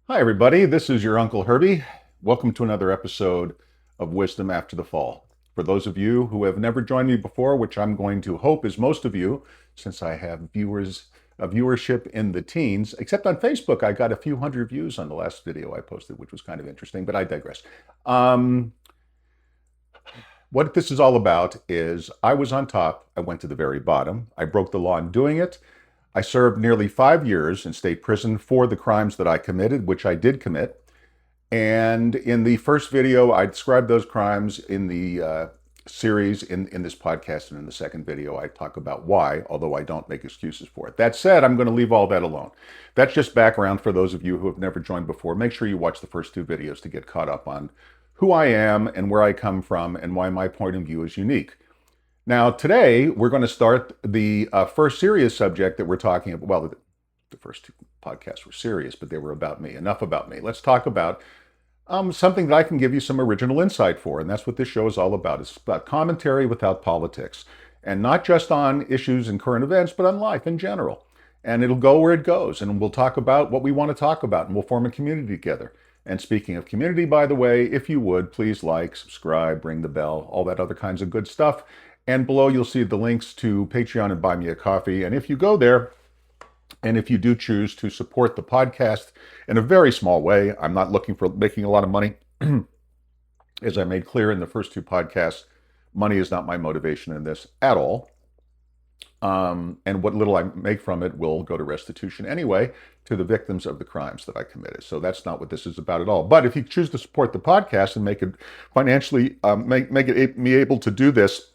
Hi, everybody. This is your Uncle Herbie. Welcome to another episode of Wisdom After the Fall. For those of you who have never joined me before, which I'm going to hope is most of you, since I have viewership in the teens, except on Facebook, I got a few hundred views on the last video I posted, which was kind of interesting, but I digress. Um, what this is all about is I was on top, I went to the very bottom, I broke the law in doing it. I served nearly 5 years in state prison for the crimes that I committed, which I did commit. And in the first video, I described those crimes in the series in this podcast. And in the second video, I talk about why, although I don't make excuses for it. That said, I'm going to leave all that alone. That's just background for those of you who have never joined before. Make sure you watch the first two videos to get caught up on who I am and where I come from and why my point of view is unique. Now, today, we're going to start the first serious subject that we're talking about. Well, the first two podcasts were serious, but they were about me. Enough about me. Let's talk about something that I can give you some original insight for, and that's what this show is all about. It's about commentary without politics, and not just on issues and current events, but on life in general. And it'll go where it goes, and we'll talk about what we want to talk about, and we'll form a community together. And speaking of community, by the way, if you would, please like, subscribe, ring the bell, all that other kinds of good stuff. And below, you'll see the links to Patreon and Buy Me a Coffee. And if you go there, and if you do choose to support the podcast in a very small way, I'm not looking for making a lot of money. As I made clear in the first two podcasts, money is not my motivation in this at all. And what little I make from it will go to restitution anyway to the victims of the crimes that I committed. So that's not what this is about at all. But if you choose to support the podcast and make it financially, make it me able to do this,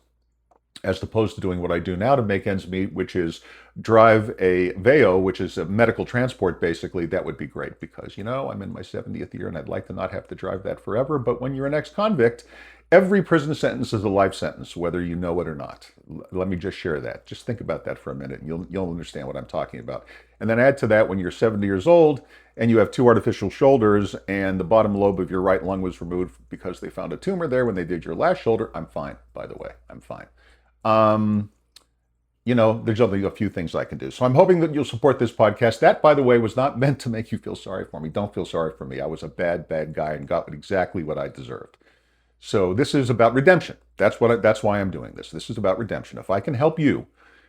as opposed to doing what I do now to make ends meet, which is drive a Veo, which is a medical transport, basically, that would be great because, I'm in my 70th year and I'd like to not have to drive that forever. But when you're an ex-convict, every prison sentence is a life sentence, whether you know it or not. Let me just share that. Just think about that for a minute and you'll understand what I'm talking about. And then add to that when you're 70 years old and you have two artificial shoulders and the bottom lobe of your right lung was removed because they found a tumor there when they did your last shoulder. I'm fine, by the way. I'm fine. There's only a few things I can do. So I'm hoping that you'll support this podcast. That, by the way, was not meant to make you feel sorry for me. Don't feel sorry for me. I was a bad, bad guy and got exactly what I deserved. So this is about redemption. That's why I'm doing this. This is about redemption. If I can help you,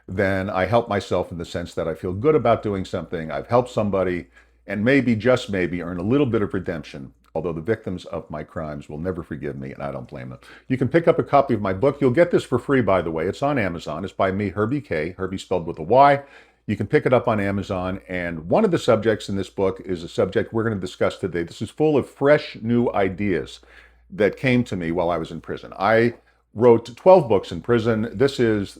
then I help myself in the sense that I feel good about doing something. I've helped somebody and maybe, just maybe, earn a little bit of redemption. Although the victims of my crimes will never forgive me, and I don't blame them. You can pick up a copy of my book. You'll get this for free, by the way. It's on Amazon. It's by me, Herby Kay, Herby spelled with a Y. You can pick it up on Amazon. And one of the subjects in this book is a subject we're going to discuss today. This is full of fresh, new ideas that came to me while I was in prison. I wrote 12 books in prison. This is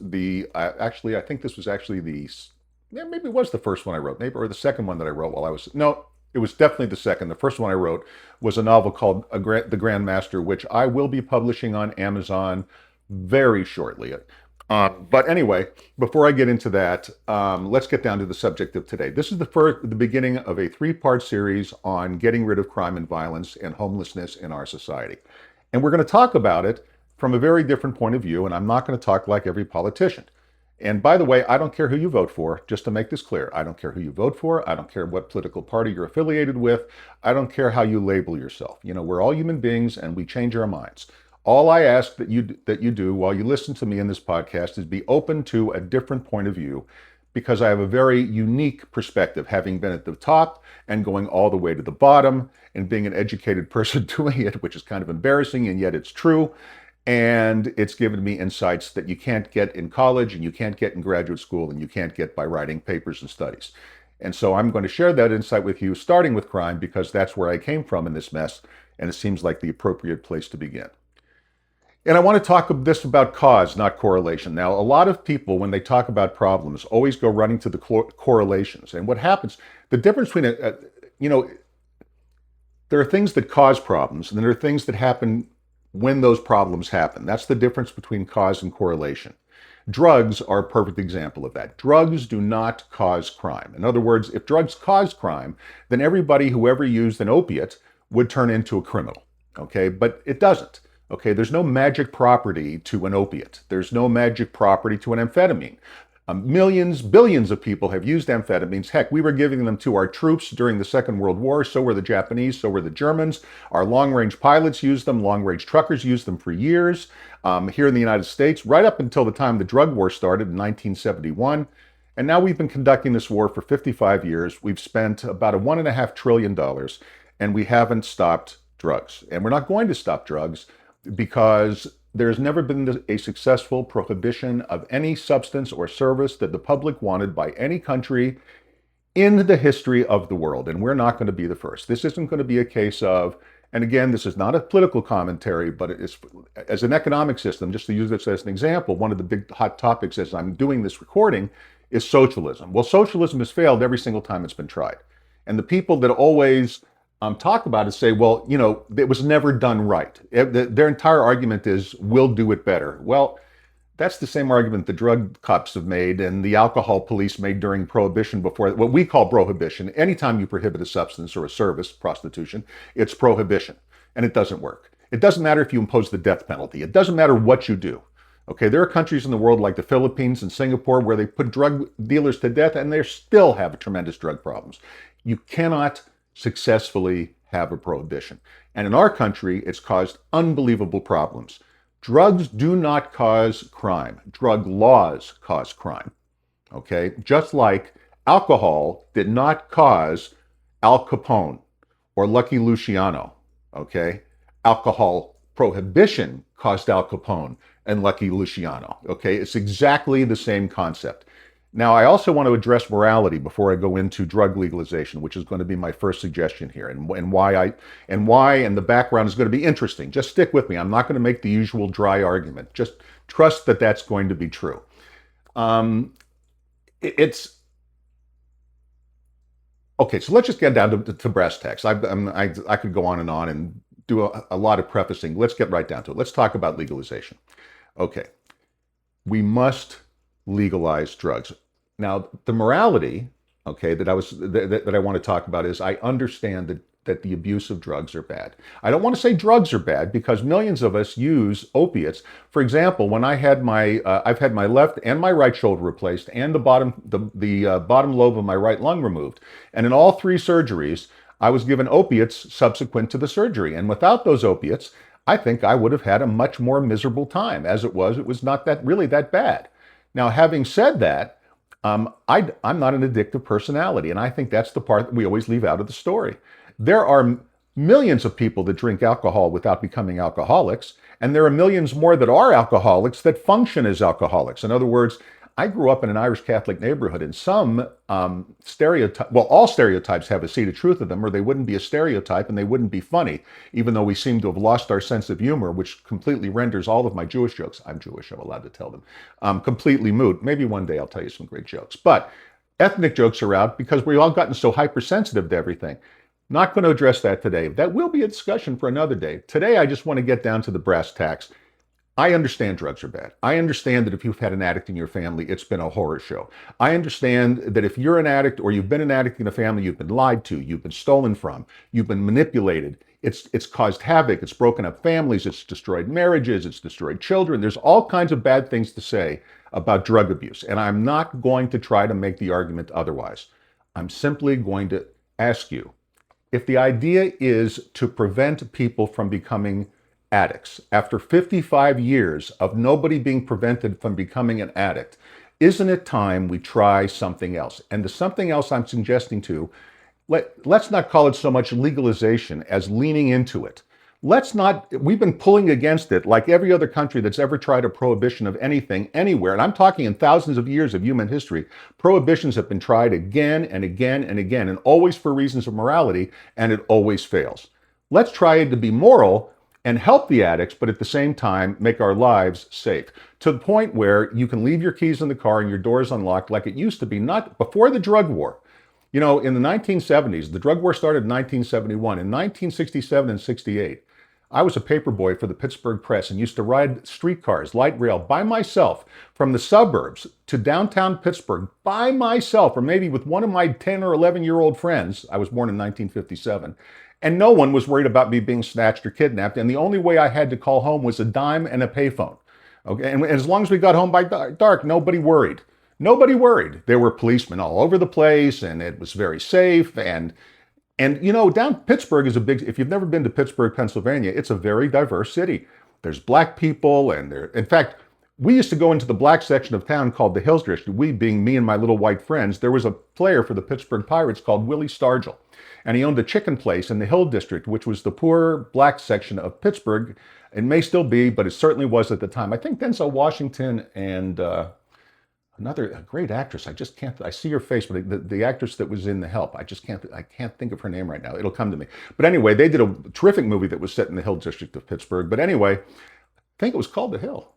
I think this was actually maybe it was the first one I wrote, maybe, or the second one that I wrote while I was, no, it was definitely the second. The first one I wrote was a novel called The Grand Master, which I will be publishing on Amazon very shortly. But anyway, before I get into that, let's get down to the subject of today. This is the beginning of a three-part series on getting rid of crime and violence and homelessness in our society. And we're going to talk about it from a very different point of view, and I'm not going to talk like every politician. And by the way, I don't care who you vote for, just to make this clear. I don't care who you vote for. I don't care what political party you're affiliated with. I don't care how you label yourself. We're all human beings and we change our minds. All I ask that you do while you listen to me in this podcast is be open to a different point of view, because I have a very unique perspective, having been at the top and going all the way to the bottom and being an educated person doing it, which is kind of embarrassing, and yet it's true. And it's given me insights that you can't get in college and you can't get in graduate school and you can't get by writing papers and studies. And so I'm going to share that insight with you, starting with crime, because that's where I came from in this mess. And it seems like the appropriate place to begin. And I want to talk about cause, not correlation. Now, a lot of people, when they talk about problems, always go running to the correlations. And what happens, the difference between, there are things that cause problems, and then there are things that happen when those problems happen. That's the difference between cause and correlation. Drugs are a perfect example of that. Drugs do not cause crime. In other words, if drugs cause crime, then everybody who ever used an opiate would turn into a criminal. Okay, but it doesn't. Okay, there's no magic property to an opiate. There's no magic property to an amphetamine. Millions, billions of people have used amphetamines. Heck, we were giving them to our troops during the Second World War. So were the Japanese, so were the Germans. Our long-range pilots used them. Long-range truckers used them for years. Here in the United States, right up until the time the drug war started in 1971. And now we've been conducting this war for 55 years. We've spent about $1.5 trillion, and we haven't stopped drugs. And we're not going to stop drugs because there's never been a successful prohibition of any substance or service that the public wanted by any country in the history of the world. And we're not going to be the first. This isn't going to be a case of, and again, this is not a political commentary, but it is, as an economic system, just to use this as an example, one of the big hot topics as I'm doing this recording is socialism. Well, socialism has failed every single time it's been tried. And the people that always talk about it say, well, you know, it was never done right. Their entire argument is, we'll do it better. Well, that's the same argument the drug cops have made and the alcohol police made during Prohibition, before what we call prohibition. Anytime you prohibit a substance or a service, prostitution, it's prohibition, and it doesn't work. It doesn't matter if you impose the death penalty. It doesn't matter what you do. Okay, there are countries in the world like the Philippines and Singapore where they put drug dealers to death and they still have tremendous drug problems. You cannot successfully have a prohibition. And in our country, it's caused unbelievable problems. Drugs do not cause crime. Drug laws cause crime. Okay? Just like alcohol did not cause Al Capone or Lucky Luciano. Okay? Alcohol prohibition caused Al Capone and Lucky Luciano. Okay? It's exactly the same concept. Now, I also want to address morality before I go into drug legalization, which is going to be my first suggestion here, and why the background is going to be interesting. Just stick with me. I'm not going to make the usual dry argument. Just trust that that's going to be true. It's okay. So let's just get down to brass tacks. I could go on and do a lot of prefacing. Let's get right down to it. Let's talk about legalization. Okay, we must legalize drugs. Now, the morality, okay, that I want to talk about is, I understand that the abuse of drugs are bad. I don't want to say drugs are bad because millions of us use opiates. For example, when I've had my left and my right shoulder replaced and the bottom lobe of my right lung removed, and in all three surgeries, I was given opiates subsequent to the surgery. And without those opiates, I think I would have had a much more miserable time. As it was not really that bad. Now, having said that, I'm not an addictive personality, and I think that's the part that we always leave out of the story. There are millions of people that drink alcohol without becoming alcoholics, and there are millions more that are alcoholics that function as alcoholics. In other words, I grew up in an Irish Catholic neighborhood, and some all stereotypes have a seed of truth in them, or they wouldn't be a stereotype and they wouldn't be funny, even though we seem to have lost our sense of humor, which completely renders all of my Jewish jokes — I'm Jewish, I'm allowed to tell them — completely moot. Maybe one day I'll tell you some great jokes. But ethnic jokes are out because we've all gotten so hypersensitive to everything. Not going to address that today. That will be a discussion for another day. Today, I just want to get down to the brass tacks. I understand drugs are bad. I understand that if you've had an addict in your family, it's been a horror show. I understand that if you're an addict or you've been an addict in a family, you've been lied to, you've been stolen from, you've been manipulated. It's caused havoc. It's broken up families. It's destroyed marriages. It's destroyed children. There's all kinds of bad things to say about drug abuse. And I'm not going to try to make the argument otherwise. I'm simply going to ask you, if the idea is to prevent people from becoming addicts, after 55 years of nobody being prevented from becoming an addict, isn't it time we try something else? And the something else I'm suggesting let's not call it so much legalization as leaning into it. We've been pulling against it like every other country that's ever tried a prohibition of anything, anywhere. And I'm talking in thousands of years of human history. Prohibitions have been tried again and again and again, and always for reasons of morality, and it always fails. Let's try it to be moral and help the addicts, but at the same time, make our lives safe. To the point where you can leave your keys in the car and your doors unlocked like it used to be, not before the drug war. You know, in the 1970s, the drug war started in 1971. In 1967 and 68, I was a paperboy for the Pittsburgh Press and used to ride streetcars, light rail, by myself from the suburbs to downtown Pittsburgh by myself, or maybe with one of my 10 or 11-year-old friends. I was born in 1957. And no one was worried about me being snatched or kidnapped. And the only way I had to call home was a dime and a payphone. Okay, and as long as we got home by dark, nobody worried. Nobody worried. There were policemen all over the place, and it was very safe. And down Pittsburgh is a big. If you've never been to Pittsburgh, Pennsylvania, it's a very diverse city. There's black people, and there. In fact, we used to go into the black section of town called the Hills District. We being me and my little white friends. There was a player for the Pittsburgh Pirates called Willie Stargell, and he owned a chicken place in the Hill District, which was the poor black section of Pittsburgh. It may still be, but it certainly was at the time. I think Denzel Washington and a great actress. I just can't. I see her face, but the actress that was in The Help, I just can't. I can't think of her name right now. It'll come to me. But anyway, they did a terrific movie that was set in the Hill District of Pittsburgh. But anyway, I think it was called The Hill.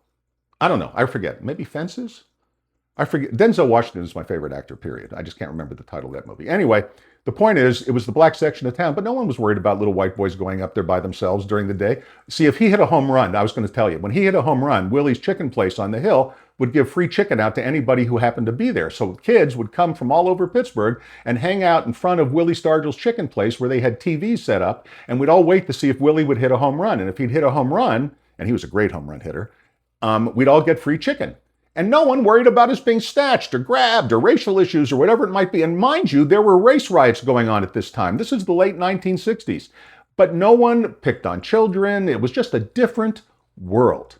I don't know. I forget. Maybe Fences. I forget. Denzel Washington is my favorite actor. Period. I just can't remember the title of that movie. Anyway, the point is, it was the black section of town, but no one was worried about little white boys going up there by themselves during the day. See, if he hit a home run, I was going to tell you, when he hit a home run, Willie's Chicken Place on the Hill would give free chicken out to anybody who happened to be there. So kids would come from all over Pittsburgh and hang out in front of Willie Stargell's Chicken Place where they had TVs set up, and we'd all wait to see if Willie would hit a home run. And if he'd hit a home run, and he was a great home run hitter, we'd all get free chicken. And no one worried about us being snatched or grabbed or racial issues or whatever it might be. And mind you, there were race riots going on at this time. This is the late 1960s. But no one picked on children. It was just a different world.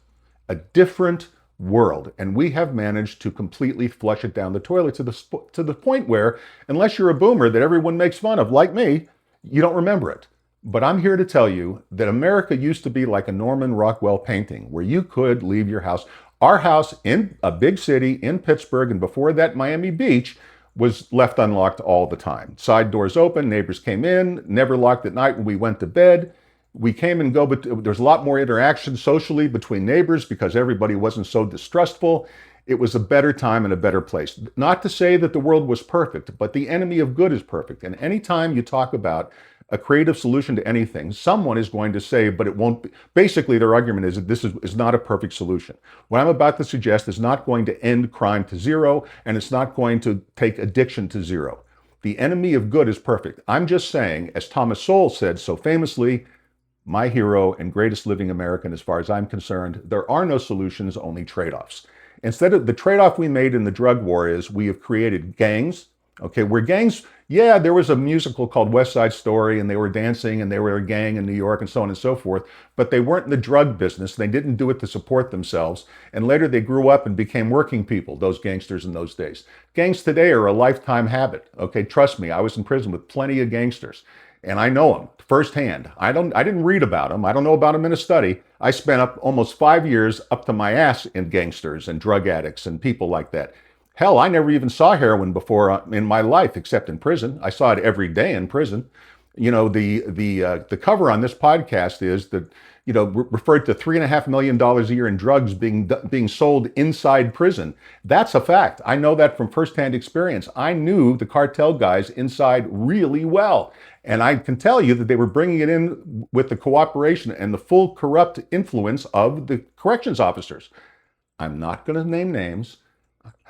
A different world. And we have managed to completely flush it down the toilet to the point where, unless you're a boomer that everyone makes fun of, like me, you don't remember it. But I'm here to tell you that America used to be like a Norman Rockwell painting, where you could leave your house. Our house in a big city in Pittsburgh, and before that Miami Beach, was left unlocked all the time. Side doors open, neighbors came in, never locked at night when we went to bed. We came and go, but there's a lot more interaction socially between neighbors because everybody wasn't so distrustful. It was a better time and a better place. Not to say that the world was perfect, but the enemy of good is perfect. And anytime you talk about a creative solution to anything, someone is going to say, but it won't be. Basically, their argument is that this is not a perfect solution. What I'm about to suggest is not going to end crime to zero, and it's not going to take addiction to zero. The enemy of good is perfect. I'm just saying, as Thomas Sowell said so famously, my hero and greatest living American as far as I'm concerned, there are no solutions, only trade-offs. Instead of the trade-off we made in the drug war is we have created gangs. Okay, where gangs, yeah, there was a musical called West Side Story, and they were dancing, and they were a gang in New York, and so on and so forth, but they weren't in the drug business. They didn't do it to support themselves, and later they grew up and became working people, those gangsters in those days. Gangs today are a lifetime habit, okay? Trust me, I was in prison with plenty of gangsters, and I know them firsthand. I didn't read about them. I don't know about them in a study. I spent up almost 5 years up to my ass in gangsters and drug addicts and people like that. Hell, I never even saw heroin before in my life, except in prison. I saw it every day in prison. You know, the cover on this podcast is that, referred to $3.5 million a year in drugs being sold inside prison. That's a fact. I know that from firsthand experience. I knew the cartel guys inside really well. And I can tell you that they were bringing it in with the cooperation and the full corrupt influence of the corrections officers. I'm not going to name names.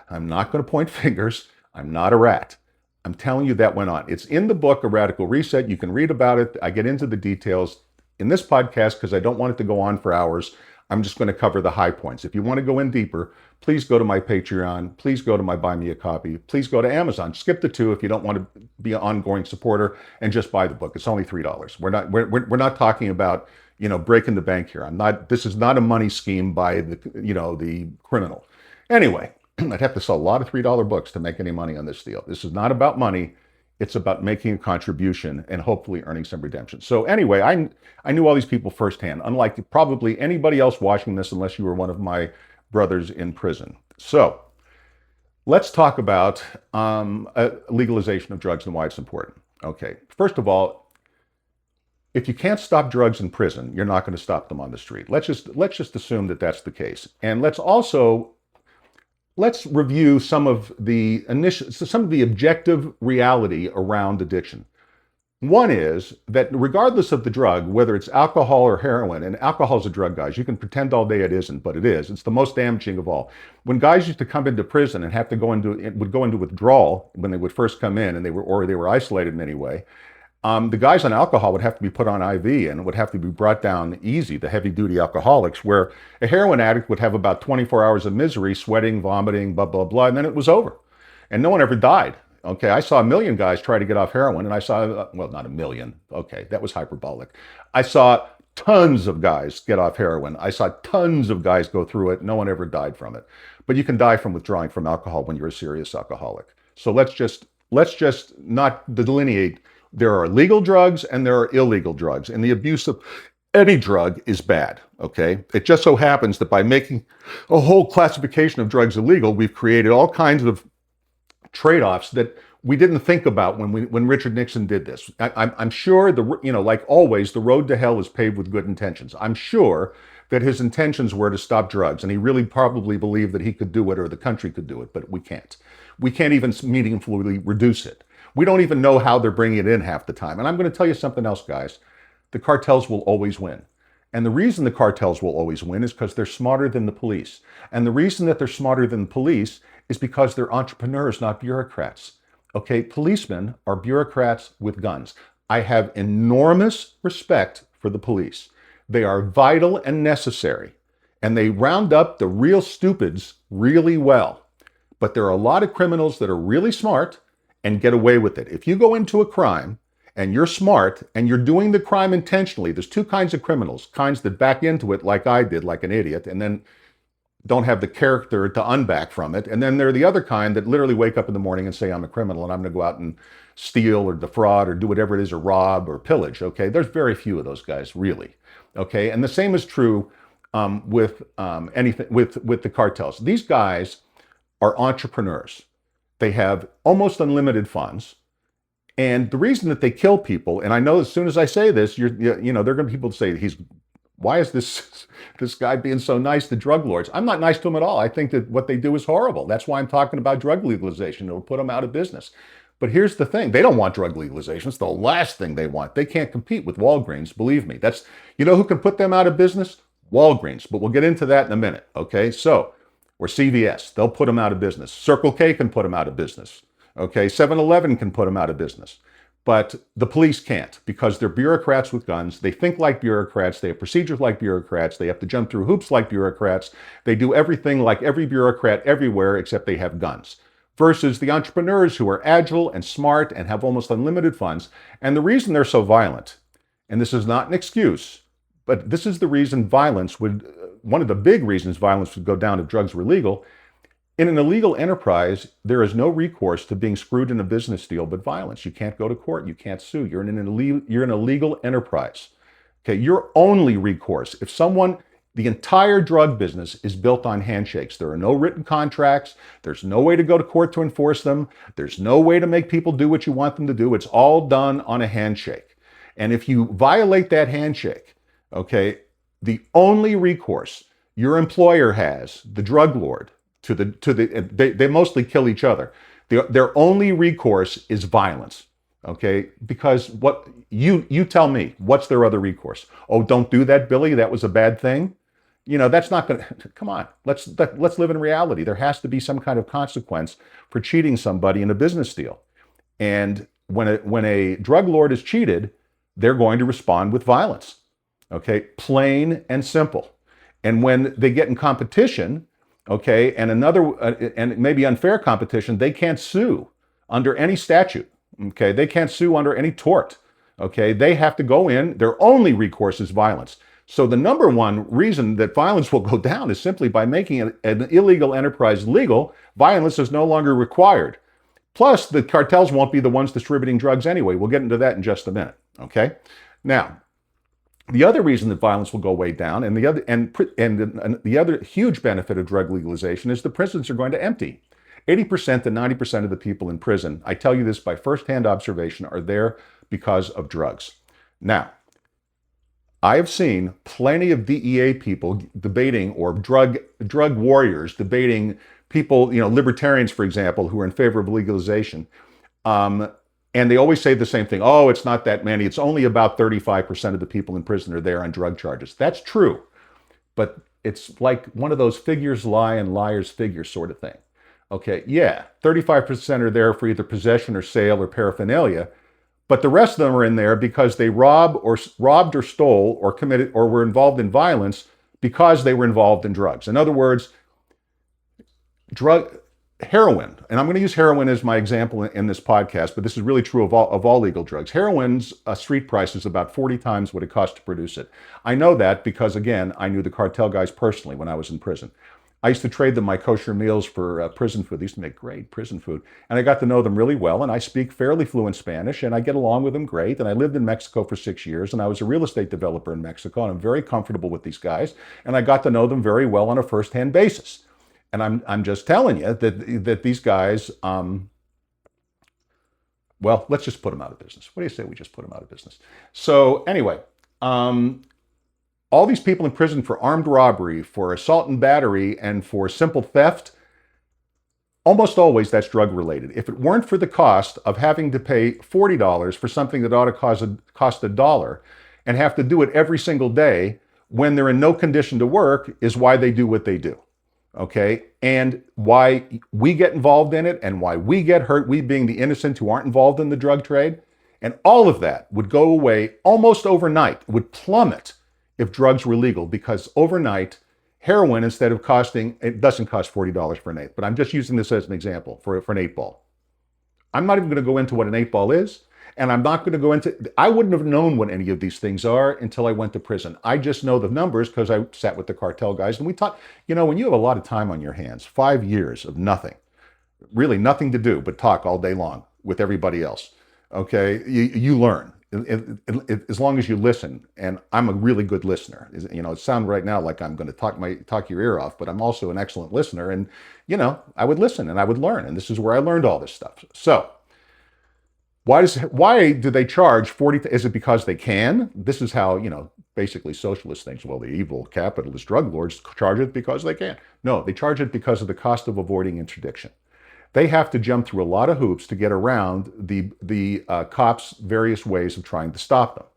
I'm not going to point fingers. I'm not a rat. I'm telling you that went on. It's in the book, A Radical Reset. You can read about it. I get into the details in this podcast because I don't want it to go on for hours. I'm just going to cover the high points. If you want to go in deeper, please go to my Patreon. Please go to my Buy Me a Copy. Please go to Amazon. Skip the two if you don't want to be an ongoing supporter and just buy the book. It's only $3. We're not talking about, breaking the bank here. This is not a money scheme by the criminal. Anyway, I'd have to sell a lot of $3 books to make any money on this deal. This is not about money. It's about making a contribution and hopefully earning some redemption. So anyway, I knew all these people firsthand, unlike probably anybody else watching this, unless you were one of my brothers in prison. So let's talk about legalization of drugs and why it's important. Okay, first of all, if you can't stop drugs in prison, you're not going to stop them on the street. Let's just assume that that's the case. And let's review some of the objective reality around addiction. One is that regardless of the drug, whether it's alcohol or heroin, and alcohol is a drug, guys, you can pretend all day it isn't, but it is. It's the most damaging of all. When guys used to come into prison and would go into withdrawal when they would first come in, and they were isolated in any way, The guys on alcohol would have to be put on IV and would have to be brought down easy, the heavy duty alcoholics, where a heroin addict would have about 24 hours of misery, sweating, vomiting, blah, blah, blah, and then it was over. And no one ever died. Okay, I saw a million guys try to get off heroin, and I saw, well, not a million. Okay, that was hyperbolic. I saw tons of guys get off heroin. I saw tons of guys go through it. No one ever died from it. But you can die from withdrawing from alcohol when you're a serious alcoholic. So let's just not delineate. There are legal drugs and there are illegal drugs, and the abuse of any drug is bad, okay? It just so happens that by making a whole classification of drugs illegal, we've created all kinds of trade-offs that we didn't think about when Richard Nixon did this. I'm sure like always, the road to hell is paved with good intentions. I'm sure that his intentions were to stop drugs, and he really probably believed that he could do it or the country could do it, but we can't. We can't even meaningfully reduce it. We don't even know how they're bringing it in half the time. And I'm going to tell you something else, guys. The cartels will always win. And the reason the cartels will always win is because they're smarter than the police. And the reason that they're smarter than the police is because they're entrepreneurs, not bureaucrats. Okay, policemen are bureaucrats with guns. I have enormous respect for the police. They are vital and necessary. And they round up the real stupids really well. But there are a lot of criminals that are really smart and get away with it. If you go into a crime and you're smart and you're doing the crime intentionally, there's two kinds of criminals, kinds that back into it like I did, like an idiot, and then don't have the character to unback from it. And then there are the other kind that literally wake up in the morning and say, I'm a criminal and I'm going to go out and steal or defraud or do whatever it is, or rob or pillage. Okay, there's very few of those guys, really. Okay, and the same is true with the cartels. These guys are entrepreneurs. They have almost unlimited funds. And the reason that they kill people, and I know as soon as I say this, there are going to be people say, why is this guy being so nice to drug lords? I'm not nice to them at all. I think that what they do is horrible. That's why I'm talking about drug legalization. It'll put them out of business. But here's the thing. They don't want drug legalization. It's the last thing they want. They can't compete with Walgreens, believe me. Who can put them out of business? Walgreens. But we'll get into that in a minute, okay? So, or CVS, they'll put them out of business. Circle K can put them out of business. Okay, 7-Eleven can put them out of business. But the police can't, because they're bureaucrats with guns. They think like bureaucrats. They have procedures like bureaucrats. They have to jump through hoops like bureaucrats. They do everything like every bureaucrat everywhere, except they have guns. Versus the entrepreneurs who are agile and smart and have almost unlimited funds. And the reason they're so violent, and this is not an excuse, but this is the reason one of the big reasons violence would go down if drugs were legal. In an illegal enterprise, there is no recourse to being screwed in a business deal but violence. You can't go to court. You can't sue. You're in a legal enterprise. Okay, your only recourse, the entire drug business is built on handshakes. There are no written contracts. There's no way to go to court to enforce them. There's no way to make people do what you want them to do. It's all done on a handshake. And if you violate that handshake, okay, the only recourse your employer has, the drug lord, they mostly kill each other. Their only recourse is violence, okay? Because what you tell me, what's their other recourse? Oh, don't do that, Billy. That was a bad thing. That's not going to, come on, let's live in reality. There has to be some kind of consequence for cheating somebody in a business deal. And when a drug lord is cheated, they're going to respond with violence, okay? Plain and simple. And when they get in competition, okay, and maybe unfair competition, they can't sue under any statute, okay? They can't sue under any tort, okay? They have to go in, their only recourse is violence. So the number one reason that violence will go down is simply by making an illegal enterprise legal. Violence is no longer required. Plus, the cartels won't be the ones distributing drugs anyway. We'll get into that in just a minute, okay? Now, the other reason that violence will go way down, and the other huge benefit of drug legalization, is the prisons are going to empty. 80% to 90% of the people in prison, I tell you this by firsthand observation, are there because of drugs. Now, I have seen plenty of DEA people debating, or drug warriors debating people, libertarians, for example, who are in favor of legalization. And they always say the same thing. Oh, it's not that many. It's only about 35% of the people in prison are there on drug charges. That's true. But it's like one of those figures lie and liars figure sort of thing. Okay, yeah, 35% are there for either possession or sale or paraphernalia. But the rest of them are in there because they robbed or stole or committed or were involved in violence because they were involved in drugs. In other words, drug heroin, and I'm going to use heroin as my example in this podcast, but this is really true of all legal drugs. Heroin's street price is about 40 times what it costs to produce it. I know that because, again, I knew the cartel guys personally when I was in prison. I used to trade them my kosher meals for prison food. They used to make great prison food. And I got to know them really well, and I speak fairly fluent Spanish, and I get along with them great. And I lived in Mexico for 6 years, and I was a real estate developer in Mexico, and I'm very comfortable with these guys. And I got to know them very well on a first-hand basis. And I'm just telling you that these guys, well, let's just put them out of business. What do you say we just put them out of business? So anyway, all these people in prison for armed robbery, for assault and battery, and for simple theft, almost always that's drug related. If it weren't for the cost of having to pay $40 for something that ought to cost $1 and have to do it every single day when they're in no condition to work, is why they do what they do. Okay, and why we get involved in it and why we get hurt, we being the innocent who aren't involved in the drug trade. And all of that would go away almost overnight, would plummet if drugs were legal, because overnight, heroin, instead of costing, it doesn't cost $40 for an eighth, but I'm just using this as an example for an 8-ball. I'm not even going to go into what an 8-ball is. And I'm not going to go into, I wouldn't have known what any of these things are until I went to prison. I just know the numbers because I sat with the cartel guys and we talked. You know, when you have a lot of time on your hands, 5 years of nothing, really nothing to do but talk all day long with everybody else, okay, you learn as long as you listen. And I'm a really good listener. You know, it sounds right now like I'm going to talk your ear off, but I'm also an excellent listener. And, you know, I would listen and I would learn. And this is where I learned all this stuff. So, why do they charge 40? Is it because they can? This is how, you know, basically socialists think, well, the evil capitalist drug lords charge it because they can. No, they charge it because of the cost of avoiding interdiction. They have to jump through a lot of hoops to get around the cops' various ways of trying to stop them.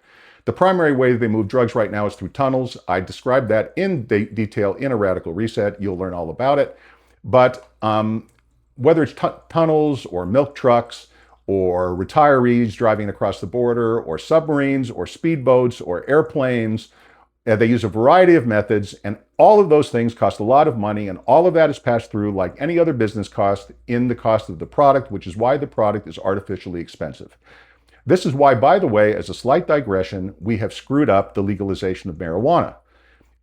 The primary way they move drugs right now is through tunnels. I described that in detail in A Radical Reset. You'll learn all about it. But whether it's tunnels or milk trucks, or retirees driving across the border, or submarines, or speedboats, or airplanes. They use a variety of methods, and all of those things cost a lot of money, and all of that is passed through like any other business cost in the cost of the product, which is why the product is artificially expensive. This is why, by the way, as a slight digression, we have screwed up the legalization of marijuana.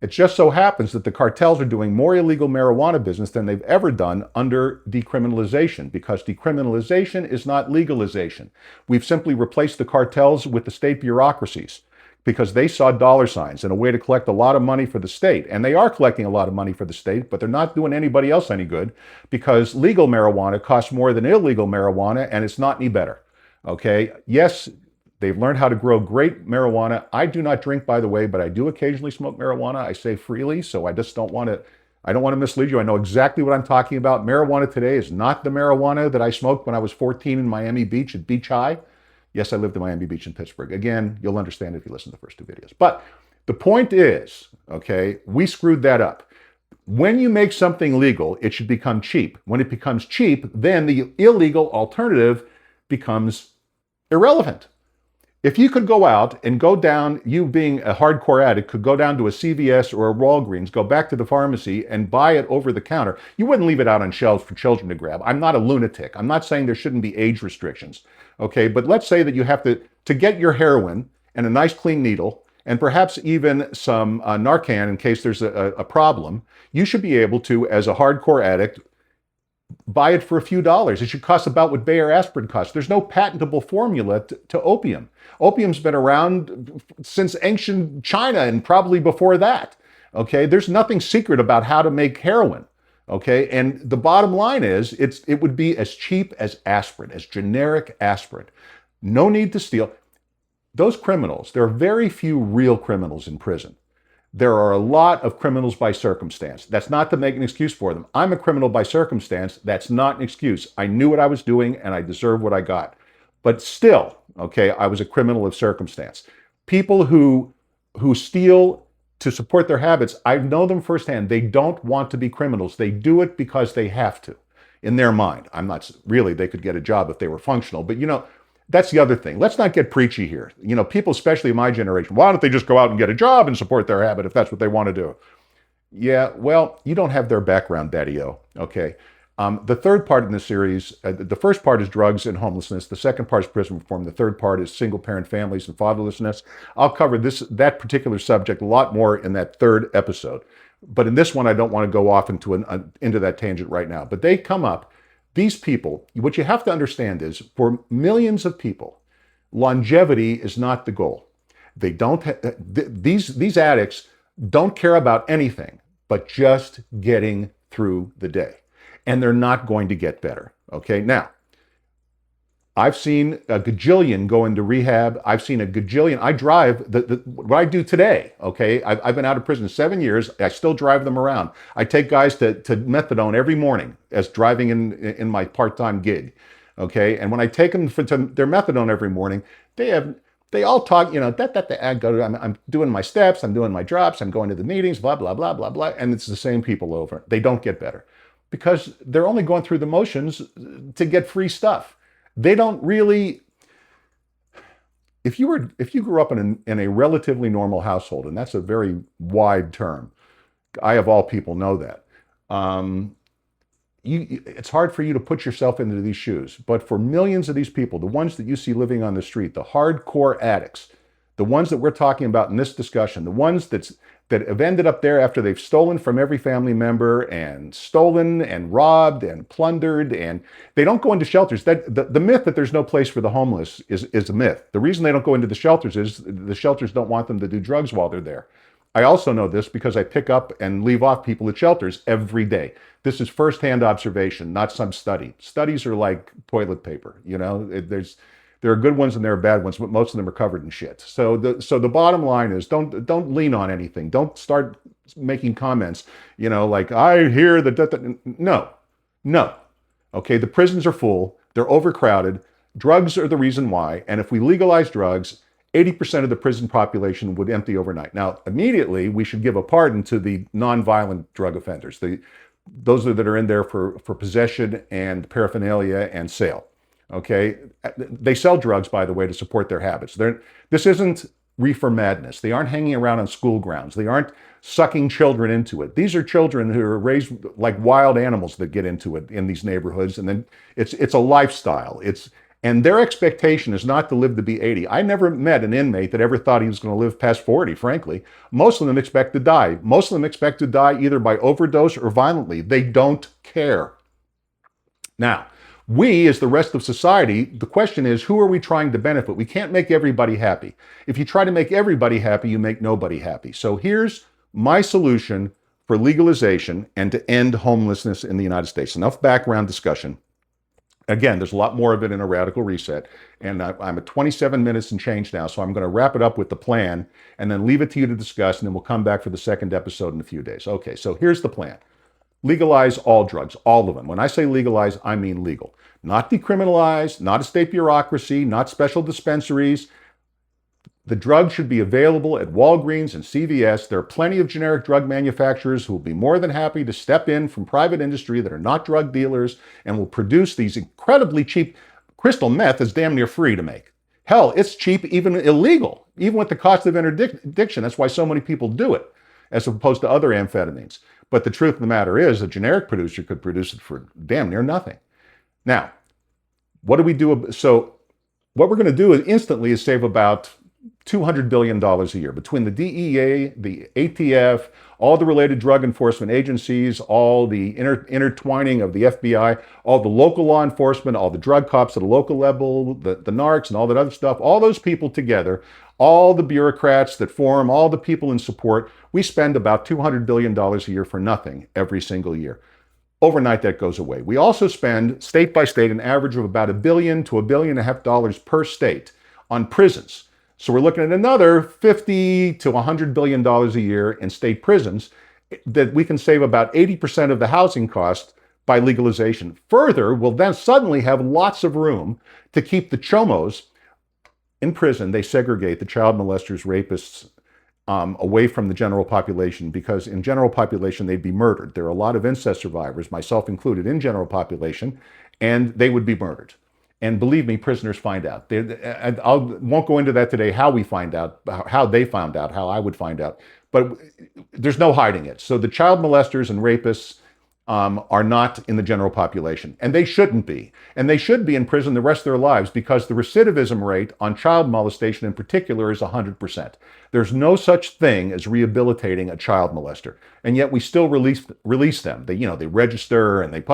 It just so happens that the cartels are doing more illegal marijuana business than they've ever done under decriminalization, because decriminalization is not legalization. We've simply replaced the cartels with the state bureaucracies because they saw dollar signs and a way to collect a lot of money for the state. And they are collecting a lot of money for the state, but they're not doing anybody else any good because legal marijuana costs more than illegal marijuana and it's not any better. Okay? Yes, they've learned how to grow great marijuana. I do not drink, by the way, but I do occasionally smoke marijuana. I say freely, so I just don't want to mislead you. I know exactly what I'm talking about. Marijuana today is not the marijuana that I smoked when I was 14 in Miami Beach at Beach High. Yes, I lived in Miami Beach and Pittsburgh. Again, you'll understand if you listen to the first 2 videos. But the point is, okay, we screwed that up. When you make something legal, it should become cheap. When it becomes cheap, then the illegal alternative becomes irrelevant. If you could go out and go down, you being a hardcore addict, could go down to a CVS or a Walgreens, go back to the pharmacy and buy it over the counter, you wouldn't leave it out on shelves for children to grab. I'm not a lunatic. I'm not saying there shouldn't be age restrictions, okay? But let's say that you have to get your heroin and a nice clean needle and perhaps even some Narcan in case there's a problem, you should be able to, as a hardcore addict, buy it for a few dollars. It should cost about what Bayer aspirin costs. There's no patentable formula to opium. Opium's been around since ancient China and probably before that. Okay, there's nothing secret about how to make heroin. Okay, and the bottom line is it would be as cheap as aspirin, as generic aspirin. No need to steal. Those criminals, there are very few real criminals in prison. There are a lot of criminals by circumstance. That's not to make an excuse for them. I'm a criminal by circumstance. That's not an excuse. I knew what I was doing and I deserved what I got. But still, okay, I was a criminal of circumstance. People who steal to support their habits, I know them firsthand. They don't want to be criminals. They do it because they have to, in their mind. I'm not really, they could get a job if they were functional. But you know, That's the other thing. Let's not get preachy here. People, especially my generation, why don't they just go out and get a job and support their habit if that's what they want to do? Yeah, well, you don't have their background, Daddy-O, okay? The third part in the series, the first part is drugs and homelessness. The second part is prison reform. The third part is single-parent families and fatherlessness. I'll cover that particular subject a lot more in that third episode. But in this one, I don't want to go off into that tangent right now. But they come up, these people, what you have to understand is, for millions of people, longevity is not the goal. They don't, these addicts don't care about anything but just getting through the day. And they're not going to get better. Okay, now, I've seen a gajillion go into rehab. I've seen a gajillion. I drive what I do today. Okay, I've been out of prison 7 years. I still drive them around. I take guys to methadone every morning as driving in my part-time gig. Okay, and when I take them to their methadone every morning, they all talk. I'm doing my steps. I'm doing my drops. I'm going to the meetings. Blah blah blah blah blah. And it's the same people over. They don't get better because they're only going through the motions to get free stuff. They don't really. If you grew up in a relatively normal household, and that's a very wide term, I of all people know that. It's hard for you to put yourself into these shoes. But for millions of these people, the ones that you see living on the street, the hardcore addicts, the ones that we're talking about in this discussion, the ones that have ended up there after they've stolen from every family member and stolen and robbed and plundered, and they don't go into shelters. The myth that there's no place for the homeless is a myth. The reason they don't go into the shelters is the shelters don't want them to do drugs while they're there. I also know this because I pick up and leave off people at shelters every day. This is firsthand observation, not some study. Studies are like toilet paper. There are good ones and there are bad ones, but most of them are covered in shit. So the bottom line is don't lean on anything. Don't start making comments, like I hear that. No. Okay, the prisons are full. They're overcrowded. Drugs are the reason why. And if we legalize drugs, 80% of the prison population would empty overnight. Now, immediately, we should give a pardon to the nonviolent drug offenders, those that are in there for possession and paraphernalia and sale. Okay, they sell drugs, by the way, to support their habits. This isn't reefer madness. They aren't hanging around on school grounds. They aren't sucking children into it. These are children who are raised like wild animals that get into it in these neighborhoods, and then it's a lifestyle. And their expectation is not to live to be 80. I never met an inmate that ever thought he was going to live past 40, frankly. Most of them expect to die. Most of them expect to die either by overdose or violently. They don't care. Now, we, as the rest of society, the question is, who are we trying to benefit? We can't make everybody happy. If you try to make everybody happy, you make nobody happy. So here's my solution for legalization and to end homelessness in the United States. Enough background discussion. Again, there's a lot more of it in a radical reset. And I'm at 27 minutes and change now, so I'm going to wrap it up with the plan and then leave it to you to discuss, and then we'll come back for the second episode in a few days. Okay, so here's the plan. Legalize all drugs, all of them. When I say legalize, I mean legal. Not decriminalize, not a state bureaucracy, not special dispensaries. The drug should be available at Walgreens and CVS. There are plenty of generic drug manufacturers who will be more than happy to step in from private industry that are not drug dealers and will produce these incredibly cheap. Crystal meth is damn near free to make. Hell, it's cheap, even illegal, even with the cost of interdiction. That's why so many people do it, as opposed to other amphetamines. But the truth of the matter is, a generic producer could produce it for damn near nothing. Now, what do we do? So what we're going to do is save about $200 billion a year between the DEA, the ATF, all the related drug enforcement agencies, all the intertwining of the FBI, all the local law enforcement, all the drug cops at a local level, the narcs and all that other stuff, all those people together, all the bureaucrats that form, all the people in support. We spend about $200 billion a year for nothing every single year. Overnight, that goes away. We also spend, state by state, an average of about $1 billion to $1.5 billion per state on prisons. So we're looking at another $50 to $100 billion a year in state prisons that we can save about 80% of the housing cost by legalization. Further, we'll then suddenly have lots of room to keep the chomos in prison. They segregate the child molesters, rapists, away from the general population, because in general population, they'd be murdered. There are a lot of incest survivors, myself included, in general population, and they would be murdered. And believe me, prisoners find out. I won't go into that today, how we find out, how they found out, how I would find out. But there's no hiding it. So the child molesters and rapists are not in the general population. And they shouldn't be. And they should be in prison the rest of their lives because the recidivism rate on child molestation in particular is 100%. There's no such thing as rehabilitating a child molester. And yet we still release them. They register and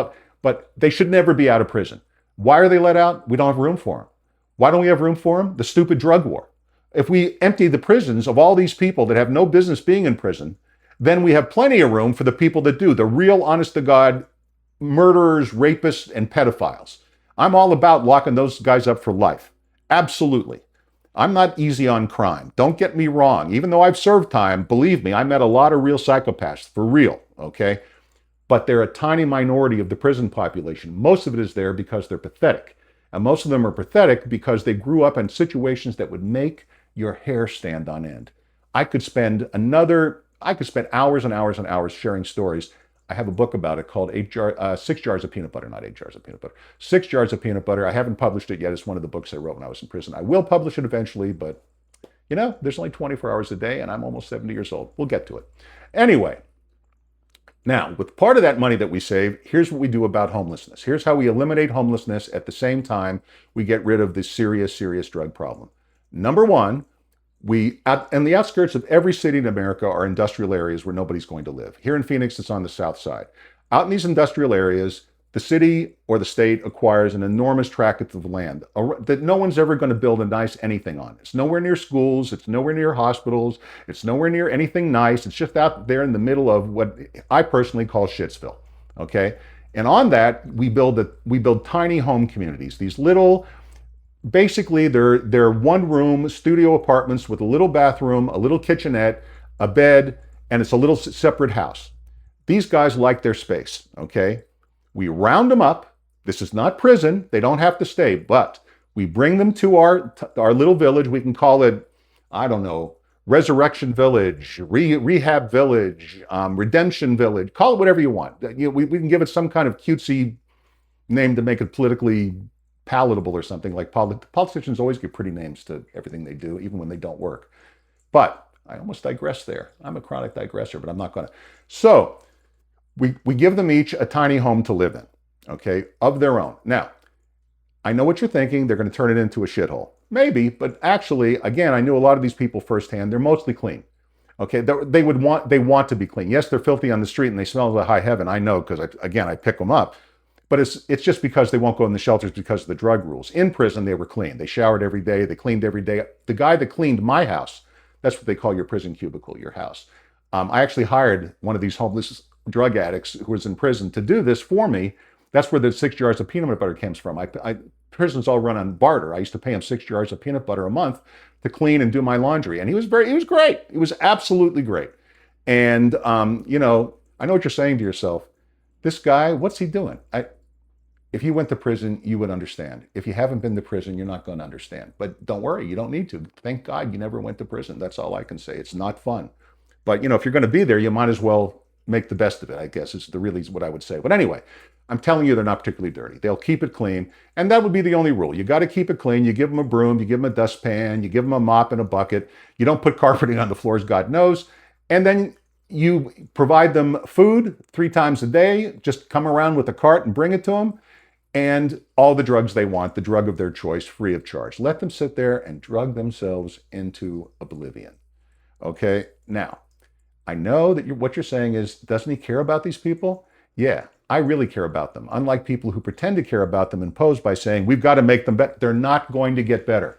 but they should never be out of prison. Why are they let out? We don't have room for them. Why don't we have room for them? The stupid drug war. If we empty the prisons of all these people that have no business being in prison, then we have plenty of room for the people that do, the real honest-to-God murderers, rapists, and pedophiles. I'm all about locking those guys up for life. Absolutely. I'm not easy on crime. Don't get me wrong. Even though I've served time, believe me, I met a lot of real psychopaths, for real, okay? But they're a tiny minority of the prison population. Most of it is there because they're pathetic. And most of them are pathetic because they grew up in situations that would make your hair stand on end. I could spend hours and hours and hours sharing stories. I have a book about it called 6 Jars of Peanut Butter, not 8 Jars of Peanut Butter. 6 Jars of Peanut Butter. I haven't published it yet. It's one of the books I wrote when I was in prison. I will publish it eventually, but there's only 24 hours a day and I'm almost 70 years old. We'll get to it. Anyway, now, with part of that money that we save, here's what we do about homelessness. Here's how we eliminate homelessness at the same time we get rid of this serious, serious drug problem. Number one, in the outskirts of every city in America are industrial areas where nobody's going to live. Here in Phoenix, it's on the south side. Out in these industrial areas, the city or the state acquires an enormous tract of land that no one's ever going to build a nice anything on. It's nowhere near schools. It's nowhere near hospitals. It's nowhere near anything nice. It's just out there in the middle of what I personally call Shitsville. Okay, and on that we build tiny home communities. These little, basically they're one-room studio apartments with a little bathroom, a little kitchenette, a bed, and it's a little separate house. These guys like their space. Okay. We round them up. This is not prison. They don't have to stay, but we bring them to our little village. We can call it, I don't know, Resurrection Village, Rehab Village, Redemption Village. Call it whatever you want. We can give it some kind of cutesy name to make it politically palatable or something. Like politicians always give pretty names to everything they do, even when they don't work. But I almost digress there. I'm a chronic digressor, but I'm not going to. So we give them each a tiny home to live in, okay, of their own. Now, I know what you're thinking. They're going to turn it into a shithole. Maybe, but actually, again, I knew a lot of these people firsthand. They're mostly clean. Okay, they want to be clean. Yes, they're filthy on the street and they smell to high heaven. I know because I pick them up. But it's just because they won't go in the shelters because of the drug rules. In prison, they were clean. They showered every day. They cleaned every day. The guy that cleaned my house, that's what they call your prison cubicle, your house. I actually hired one of these homeless drug addicts who was in prison to do this for me. That's where the 6 jars of peanut butter comes from. Prisons all run on barter. I used to pay him 6 jars of peanut butter a month to clean and do my laundry. And he was great. He was absolutely great. And, I know what you're saying to yourself. This guy, what's he doing? If you went to prison, you would understand. If you haven't been to prison, you're not going to understand. But don't worry, you don't need to. Thank God you never went to prison. That's all I can say. It's not fun. But, if you're going to be there, you might as well make the best of it, I guess, is really what I would say. But anyway, I'm telling you, they're not particularly dirty. They'll keep it clean. And that would be the only rule. You got to keep it clean. You give them a broom, you give them a dustpan, you give them a mop and a bucket. You don't put carpeting on the floors, God knows. And then you provide them food 3 times a day. Just come around with a cart and bring it to them. And all the drugs they want, the drug of their choice, free of charge. Let them sit there and drug themselves into oblivion. Okay? Now, I know that what you're saying is, doesn't he care about these people? Yeah, I really care about them. Unlike people who pretend to care about them and pose by saying, we've got to make them better. They're not going to get better.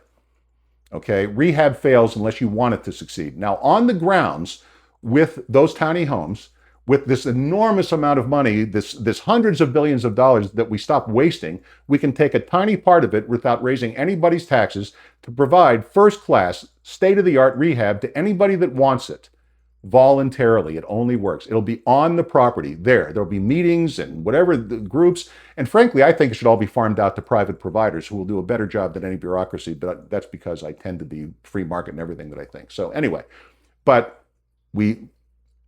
Okay? Rehab fails unless you want it to succeed. Now, on the grounds with those tiny homes, with this enormous amount of money, this hundreds of billions of dollars that we stop wasting, we can take a tiny part of it without raising anybody's taxes to provide first-class, state-of-the-art rehab to anybody that wants it. Voluntarily, it only works. It'll be on the property there. There'll be meetings and whatever the groups. And frankly, I think it should all be farmed out to private providers who will do a better job than any bureaucracy. But that's because I tend to be free market in everything that I think. So anyway, but we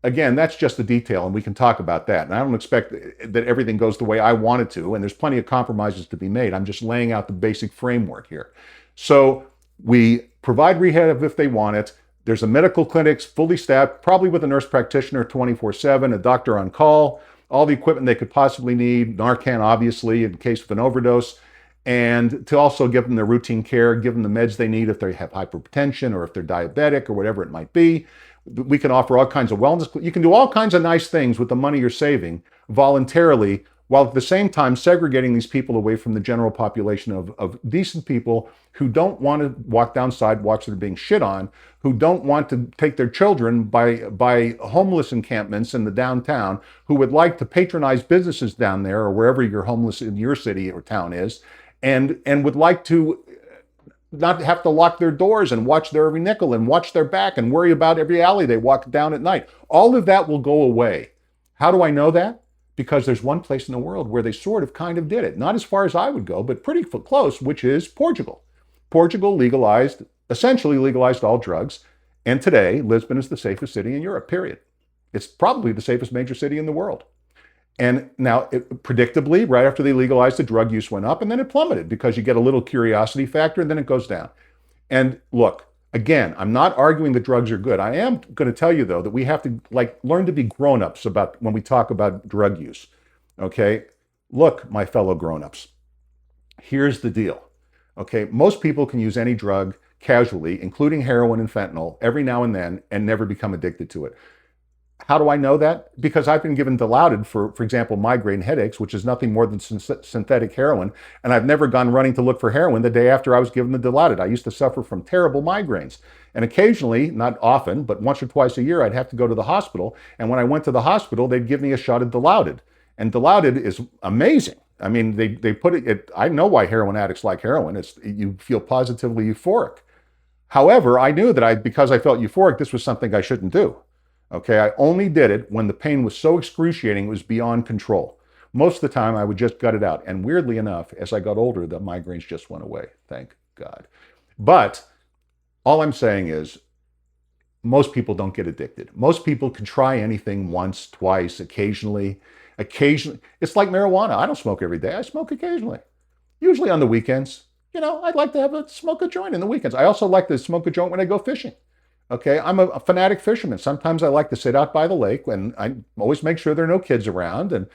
again, that's just the detail, and we can talk about that. And I don't expect that everything goes the way I want it to, and there's plenty of compromises to be made. I'm just laying out the basic framework here. So we provide rehab if they want it. There's a medical clinics fully staffed, probably with a nurse practitioner 24/7, a doctor on call, all the equipment they could possibly need, Narcan, obviously, in case of an overdose, and to also give them their routine care, give them the meds they need if they have hypertension or if they're diabetic or whatever it might be. We can offer all kinds of wellness. You can do all kinds of nice things with the money you're saving voluntarily, while at the same time segregating these people away from the general population of decent people who don't want to walk down sidewalks that are being shit on, who don't want to take their children by homeless encampments in the downtown, who would like to patronize businesses down there or wherever you're homeless in your city or town is, and would like to not have to lock their doors and watch their every nickel and watch their back and worry about every alley they walk down at night. All of that will go away. How do I know that? Because there's one place in the world where they sort of kind of did it. Not as far as I would go, but pretty close, which is Portugal. Portugal essentially legalized all drugs. And today, Lisbon is the safest city in Europe, period. It's probably the safest major city in the world. And now, predictably, right after they legalized, the drug use went up, and then it plummeted because you get a little curiosity factor, and then it goes down. And look, again, I'm not arguing that drugs are good. I am going to tell you, though, that we have to learn to be grown-ups about when we talk about drug use. Okay? Look, my fellow grown-ups, here's the deal. Okay? Most people can use any drug casually, including heroin and fentanyl, every now and then, and never become addicted to it. How do I know that? Because I've been given Dilaudid for example, migraine headaches, which is nothing more than synthetic heroin, and I've never gone running to look for heroin the day after I was given the Dilaudid. I used to suffer from terrible migraines, and occasionally, not often, but once or twice a year, I'd have to go to the hospital, and when I went to the hospital, they'd give me a shot of Dilaudid, and Dilaudid is amazing. I mean, they put it, I know why heroin addicts like heroin. You feel positively euphoric. However, I knew that because I felt euphoric, this was something I shouldn't do. Okay, I only did it when the pain was so excruciating it was beyond control. Most of the time, I would just gut it out. And weirdly enough, as I got older, the migraines just went away. Thank God. But all I'm saying is, most people don't get addicted. Most people can try anything once, twice, occasionally. It's like marijuana. I don't smoke every day. I smoke occasionally, usually on the weekends. I'd like to smoke a joint in the weekends. I also like to smoke a joint when I go fishing. Okay, I'm a fanatic fisherman. Sometimes I like to sit out by the lake, and I always make sure there are no kids around. And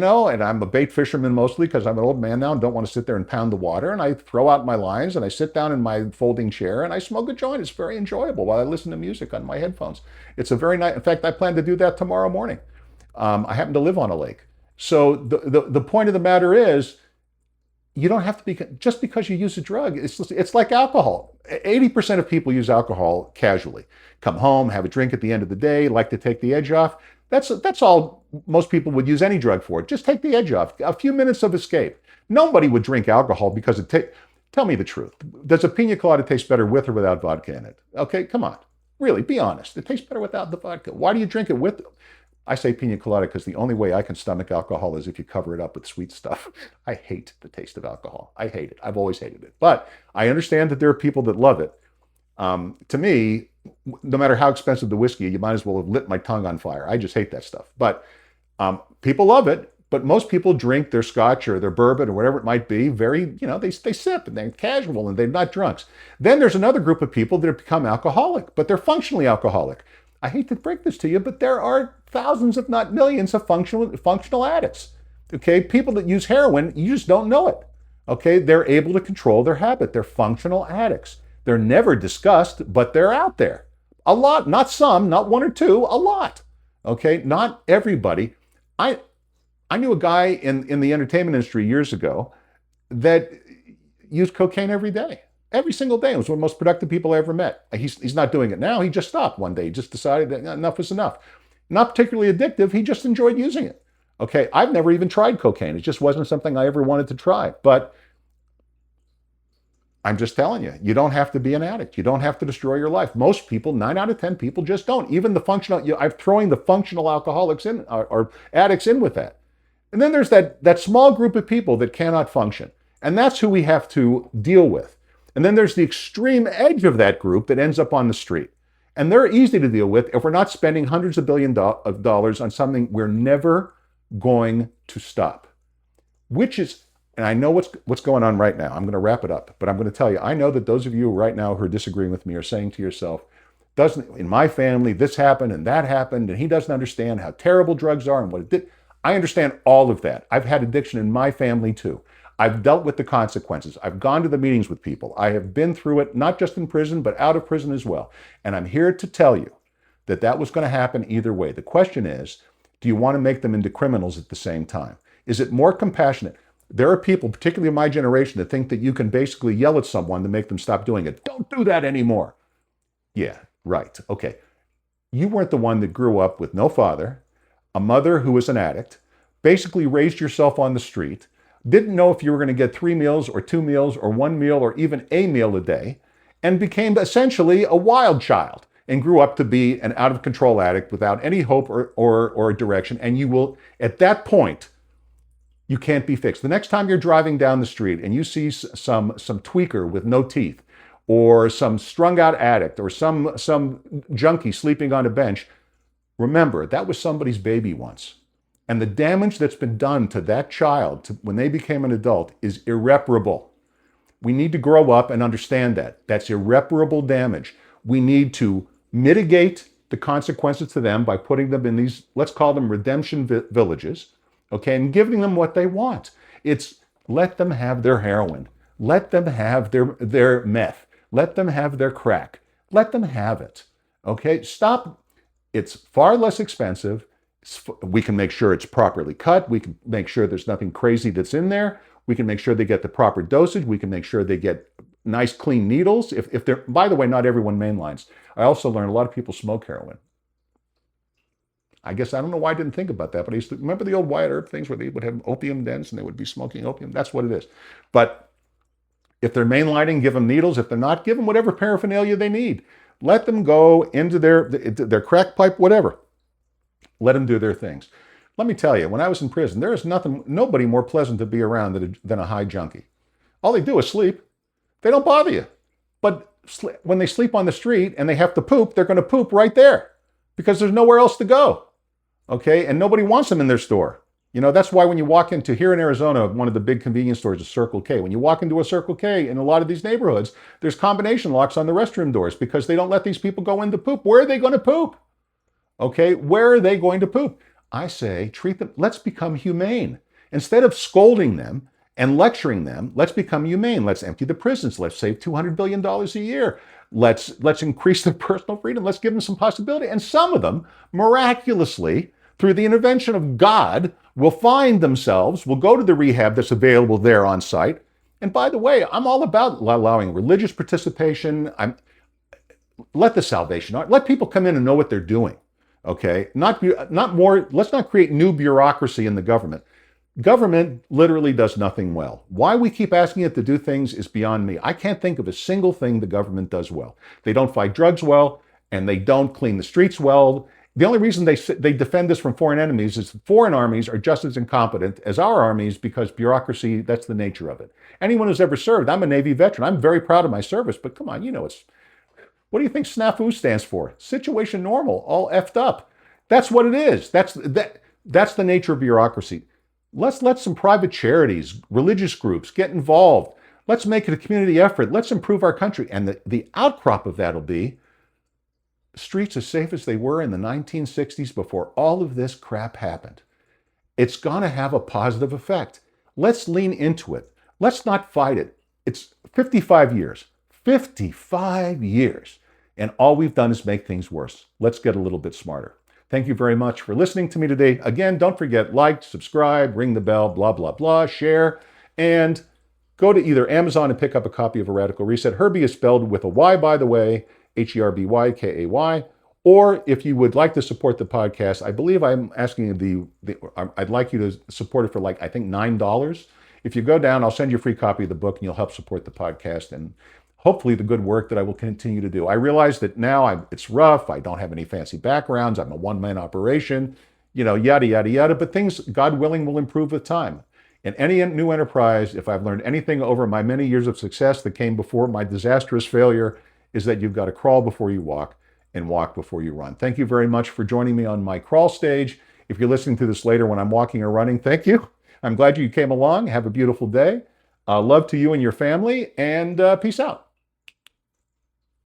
I'm a bait fisherman mostly because I'm an old man now and don't want to sit there and pound the water. And I throw out my lines and I sit down in my folding chair and I smoke a joint. It's very enjoyable while I listen to music on my headphones. It's a very nice. In fact, I plan to do that tomorrow morning. I happen to live on a lake, so the point of the matter is, you don't have to be, just because you use a drug, it's like alcohol. 80% of people use alcohol casually. Come home, have a drink at the end of the day, like to take the edge off. That's all most people would use any drug for. Just take the edge off. A few minutes of escape. Nobody would drink alcohol because tell me the truth. Does a pina colada taste better with or without vodka in it? Okay, come on. Really, be honest. It tastes better without the vodka. Why do you drink it with? I say pina colada because the only way I can stomach alcohol is if you cover it up with sweet stuff. I hate the taste of alcohol. I hate it. I've always hated it. But I understand that there are people that love it. To me, no matter how expensive the whiskey, you might as well have lit my tongue on fire. I just hate that stuff. But people love it. But most people drink their scotch or their bourbon or whatever it might be they sip and they're casual and they're not drunks. Then there's another group of people that have become alcoholic, but they're functionally alcoholic. I hate to break this to you, but there are thousands, if not millions, of functional addicts. Okay, people that use heroin, you just don't know it. Okay, they're able to control their habit. They're functional addicts. They're never discussed, but they're out there. A lot, not some, not one or two, a lot. Okay, not everybody. I knew a guy in the entertainment industry years ago that used cocaine every day. Every single day. It was one of the most productive people I ever met. He's not doing it now. He just stopped one day. He just decided that enough was enough. Not particularly addictive. He just enjoyed using it. Okay, I've never even tried cocaine. It just wasn't something I ever wanted to try. But I'm just telling you, you don't have to be an addict. You don't have to destroy your life. Most people, 9 out of 10 people, just don't. Even the functional, I'm throwing the functional alcoholics in, or addicts in with that. And then there's that small group of people that cannot function. And that's who we have to deal with. And then there's the extreme edge of that group that ends up on the street. And they're easy to deal with if we're not spending hundreds of billions of dollars on something we're never going to stop. Which is, and I know what's going on right now. I'm going to wrap it up, but I'm going to tell you, I know that those of you right now who are disagreeing with me are saying to yourself, doesn't in my family this happened and that happened, and he doesn't understand how terrible drugs are and what it did. I understand all of that. I've had addiction in my family too. I've dealt with the consequences. I've gone to the meetings with people. I have been through it, not just in prison, but out of prison as well. And I'm here to tell you that that was going to happen either way. The question is, do you want to make them into criminals at the same time? Is it more compassionate? There are people, particularly in my generation, that think that you can basically yell at someone to make them stop doing it. Don't do that anymore. Yeah, right. Okay. You weren't the one that grew up with no father, a mother who was an addict, basically raised yourself on the street, didn't know if you were going to get 3 meals or 2 meals or 1 meal or even a meal a day, and became essentially a wild child and grew up to be an out-of-control addict without any hope or direction. And you will, at that point, you can't be fixed. The next time you're driving down the street and you see some tweaker with no teeth, or some strung-out addict, or some junkie sleeping on a bench, remember, that was somebody's baby once. And the damage that's been done to that child when they became an adult is irreparable. We need to grow up and understand that. That's irreparable damage. We need to mitigate the consequences to them by putting them in these, let's call them redemption villages, okay, and giving them what they want. It's let them have their heroin. Let them have their meth. Let them have their crack. Let them have it, okay? Stop. It's far less expensive. We can make sure it's properly cut. We can make sure there's nothing crazy that's in there. We can make sure they get the proper dosage. We can make sure they get nice, clean needles. If they're, by the way, not everyone mainlines. I also learned a lot of people smoke heroin. I guess I don't know why I didn't think about that, but I used to remember the old Wyatt Earp things where they would have opium dens and they would be smoking opium. That's what it is. But if they're mainlining, give them needles. If they're not, give them whatever paraphernalia they need. Let them go into their crack pipe, whatever. Let them do their things. Let me tell you, when I was in prison, there is nobody more pleasant to be around than a high junkie. All they do is sleep. They don't bother you. But when they sleep on the street and they have to poop, they're going to poop right there because there's nowhere else to go. Okay? And nobody wants them in their store. You know, that's why when you walk into, here in Arizona, one of the big convenience stores is Circle K. When you walk into a Circle K in a lot of these neighborhoods, there's combination locks on the restroom doors because they don't let these people go in to poop. Where are they going to poop? Okay, where are they going to poop? I say, treat them, let's become humane. Instead of scolding them and lecturing them, let's become humane. Let's empty the prisons. Let's save $200 billion a year. Let's increase their personal freedom. Let's give them some possibility. And some of them, miraculously, through the intervention of God, will find themselves, will go to the rehab that's available there on site. And by the way, I'm all about allowing religious participation. Let the Salvation Army, let people come in and know what they're doing. Okay, not more. Let's not create new bureaucracy in the government. Government literally does nothing well. Why we keep asking it to do things is beyond me. I can't think of a single thing the government does well. They don't fight drugs well, and they don't clean the streets well. The only reason they defend us from foreign enemies is foreign armies are just as incompetent as our armies because bureaucracy, that's the nature of it. Anyone who's ever served, I'm a Navy veteran. I'm very proud of my service, but come on, you know, what do you think SNAFU stands for? Situation normal, all effed up. That's what it is. That's the nature of bureaucracy. Let's let some private charities, religious groups get involved. Let's make it a community effort. Let's improve our country. And the outcrop of that will be streets as safe as they were in the 1960s before all of this crap happened. It's going to have a positive effect. Let's lean into it. Let's not fight it. It's 55 years. 55 years. And all we've done is make things worse. Let's get a little bit smarter. Thank you very much for listening to me today. Again, don't forget, like, subscribe, ring the bell, blah, blah, blah, share, and go to either Amazon and pick up a copy of A Radical Reset. Herby is spelled with a Y, by the way, Herby, or if you would like to support the podcast, I believe I'm asking I'd like you to support it for I think $9. If you go down, I'll send you a free copy of the book and you'll help support the podcast and hopefully the good work that I will continue to do. I realize that now it's rough. I don't have any fancy backgrounds. I'm a one-man operation, yada, yada, yada. But things, God willing, will improve with time. In any new enterprise, if I've learned anything over my many years of success that came before my disastrous failure, is that you've got to crawl before you walk. and walk before you run. Thank you very much for joining me on my crawl stage. If you're listening to this later when I'm walking or running, thank you. I'm glad you came along. Have a beautiful day. Love to you and your family, and peace out.